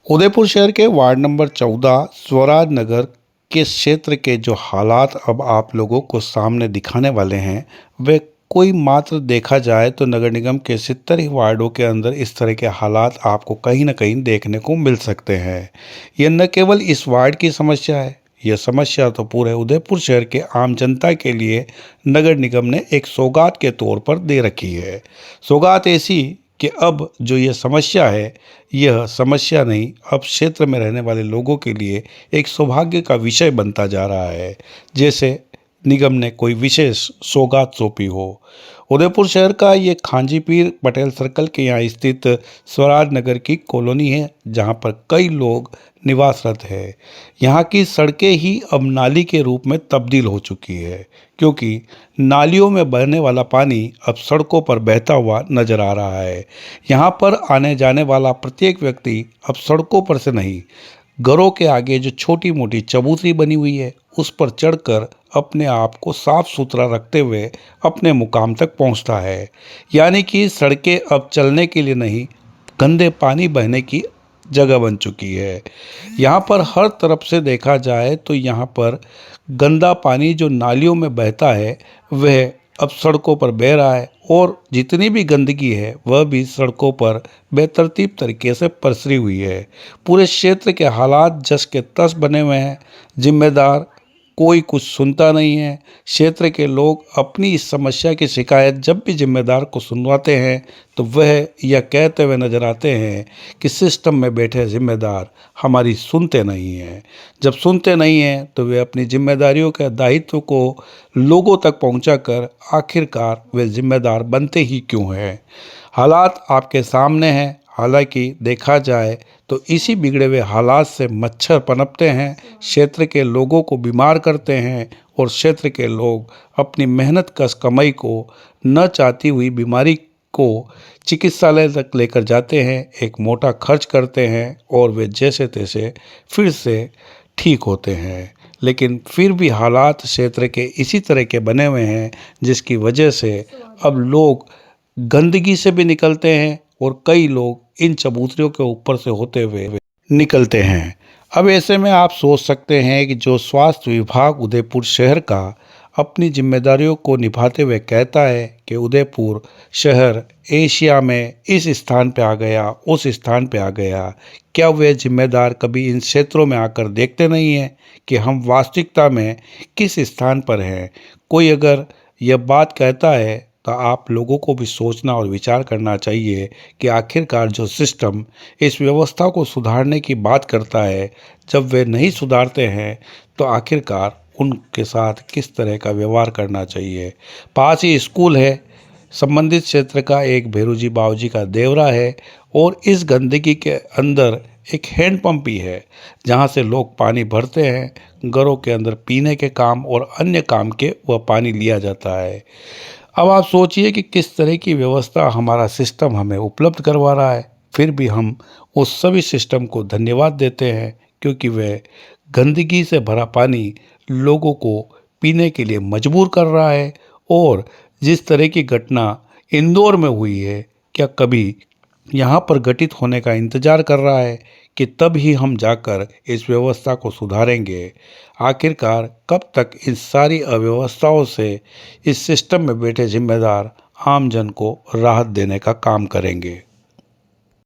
उदयपुर शहर के ward number 14 Swaraj नगर के क्षेत्र के जो हालात अब आप लोगों को सामने दिखाने वाले हैं, वे कोई मात्र देखा जाए तो नगर निगम के 70 ही वार्डों के अंदर इस तरह के हालात आपको कहीं न कहीं देखने को मिल सकते हैं। यह न केवल इस वार्ड की समस्या है, यह समस्या तो पूरे उदयपुर शहर के आम जनता के लिए नगर निगम ने एक सौगात के तौर पर दे रखी है। सौगात ऐसी कि अब जो ये समस्या है, यह समस्या नहीं, अब क्षेत्र में रहने वाले लोगों के लिए एक सौभाग्य का विषय बनता जा रहा है, जैसे निगम ने कोई विशेष सौगात सौंपी हो। उदयपुर शहर का ये खांजी पीर पटेल सर्कल के यहाँ स्थित स्वराज नगर की कॉलोनी है, जहाँ पर कई लोग निवासरत है। यहाँ की सड़कें ही अब नाली के रूप में तब्दील हो चुकी है, क्योंकि नालियों में बहने वाला पानी अब सड़कों पर बहता हुआ नजर आ रहा है। यहाँ पर आने जाने वाला प्रत्येक व्यक्ति अब सड़कों पर से नहीं, घरों के आगे जो छोटी मोटी चबूतरी बनी हुई है, उस पर चढ़कर अपने आप को साफ सुथरा रखते हुए अपने मुकाम तक पहुंचता है। यानी कि सड़कें अब चलने के लिए नहीं, गंदे पानी बहने की जगह बन चुकी है। यहाँ पर हर तरफ से देखा जाए तो यहाँ पर गंदा पानी जो नालियों में बहता है, वह अब सड़कों पर बह रहा है, और जितनी भी गंदगी है वह भी सड़कों पर बेतरतीब तरीके से पसरी हुई है। पूरे क्षेत्र के हालात जस के तस बने हुए हैं, जिम्मेदार कोई कुछ सुनता नहीं है। क्षेत्र के लोग अपनी इस समस्या की शिकायत जब भी जिम्मेदार को सुनवाते हैं तो वह यह कहते हुए नजर आते हैं कि सिस्टम में बैठे जिम्मेदार हमारी सुनते नहीं हैं। जब सुनते नहीं हैं तो वे अपनी जिम्मेदारियों के दायित्व को लोगों तक पहुंचाकर आखिरकार वे जिम्मेदार बनते ही क्यों हैं। हालात आपके सामने हैं। हालांकि देखा जाए तो इसी बिगड़े हुए हालात से मच्छर पनपते हैं, क्षेत्र के लोगों को बीमार करते हैं, और क्षेत्र के लोग अपनी मेहनत कश कमाई को न चाहती हुई बीमारी को चिकित्सालय तक लेकर जाते हैं, एक मोटा खर्च करते हैं, और वे जैसे तैसे फिर से ठीक होते हैं। लेकिन फिर भी हालात क्षेत्र के इसी तरह के बने हुए हैं, जिसकी वजह से अब लोग गंदगी से भी निकलते हैं, और कई लोग इन चबूतरियों के ऊपर से होते हुए निकलते हैं। अब ऐसे में आप सोच सकते हैं कि जो स्वास्थ्य विभाग उदयपुर शहर का अपनी जिम्मेदारियों को निभाते हुए कहता है कि उदयपुर शहर एशिया में इस स्थान पे आ गया, उस स्थान पे आ गया, क्या वे जिम्मेदार कभी इन क्षेत्रों में आकर देखते नहीं हैं कि हम वास्तविकता में किस स्थान पर हैं। कोई अगर यह बात कहता है तो आप लोगों को भी सोचना और विचार करना चाहिए कि आखिरकार जो सिस्टम इस व्यवस्था को सुधारने की बात करता है, जब वे नहीं सुधारते हैं तो आखिरकार उनके साथ किस तरह का व्यवहार करना चाहिए। पास ही स्कूल है, संबंधित क्षेत्र का एक भेरूजी बाबूजी का देवरा है, और इस गंदगी के अंदर एक हैंडपंप भी है, जहां से लोग पानी भरते हैं। घरों के अंदर पीने के काम और अन्य काम के वह पानी लिया जाता है। अब आप सोचिए कि किस तरह की व्यवस्था हमारा सिस्टम हमें उपलब्ध करवा रहा है, फिर भी हम उस सभी सिस्टम को धन्यवाद देते हैं, क्योंकि वह गंदगी से भरा पानी लोगों को पीने के लिए मजबूर कर रहा है। और जिस तरह की घटना इंदौर में हुई है, क्या कभी यहाँ पर घटित होने का इंतजार कर रहा है कि तब ही हम जाकर इस व्यवस्था को सुधारेंगे। आखिरकार कब तक इन सारी अव्यवस्थाओं से इस सिस्टम में बैठे जिम्मेदार आम जन को राहत देने का काम करेंगे।